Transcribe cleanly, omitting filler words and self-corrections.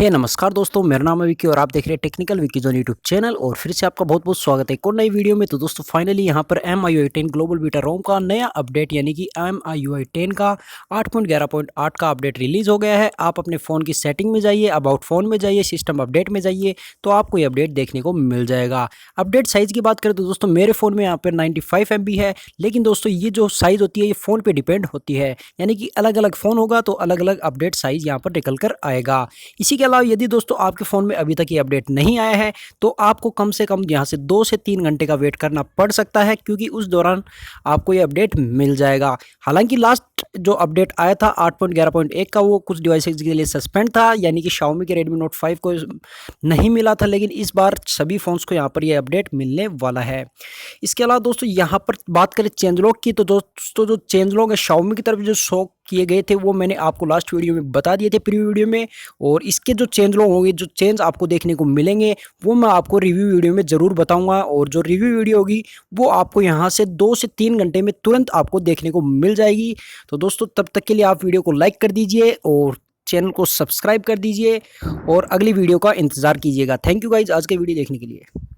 नमस्कार दोस्तों, मेरा नाम है विकी और आप देख रहे हैं technical Vicky zone YouTube channel. और फिर से आपका बहुत बहुत स्वागत है एक और नई वीडियो में। तो दोस्तों फाइनली यहाँ पर MIUI 10 ग्लोबल बीटा रोम का नया अपडेट यानी कि MIUI 10 का 8.11.8 का अपडेट रिलीज हो गया है। आप अपने फ़ोन की सेटिंग में जाइए, अबाउट फ़ोन में जाइए, सिस्टम अपडेट में जाइए, तो आपको ये अपडेट देखने को मिल जाएगा। अपडेट साइज़ की बात करें तो दोस्तों मेरे फ़ोन में यहाँ पर 95 MB है, लेकिन दोस्तों ये जो साइज़ होती है ये फ़ोन पर डिपेंड होती है, यानी कि अलग अलग फ़ोन होगा तो अलग अलग अपडेट साइज़ यहाँ पर निकल कर आएगा। इसी के अलावा यदि दोस्तों आपके फ़ोन में अभी तक ये अपडेट नहीं आया है तो आपको कम से कम यहाँ से 2 से 3 घंटे का वेट करना पड़ सकता है, क्योंकि उस दौरान आपको ये अपडेट मिल जाएगा। हालांकि लास्ट जो अपडेट आया था 8.11.1 का वो कुछ डिवाइसेस के लिए सस्पेंड था, यानी कि Xiaomi के Redmi Note 5 को नहीं मिला था, लेकिन इस बार सभी फ़ोन्स को यहाँ पर ये अपडेट मिलने वाला है। इसके अलावा दोस्तों यहाँ पर बात करें चेंज लॉग की, तो दोस्तों जो चेंज लॉग है Xiaomi की तरफ जो शो किए गए थे वो मैंने आपको लास्ट वीडियो में बता दिए थे, प्रीव्यू वीडियो में। और इसके जो चेंज लॉग होंगे, जो चेंज आपको देखने को मिलेंगे, वो मैं आपको रिव्यू वीडियो में ज़रूर बताऊंगा। और जो रिव्यू वीडियो होगी वो आपको यहाँ से 2 से 3 घंटे में तुरंत आपको देखने को मिल जाएगी। तो दोस्तों तब तक के लिए आप वीडियो को लाइक कर दीजिए और चैनल को सब्सक्राइब कर दीजिए और अगली वीडियो का इंतज़ार कीजिएगा। थैंक यू गाइज आज के वीडियो देखने के लिए।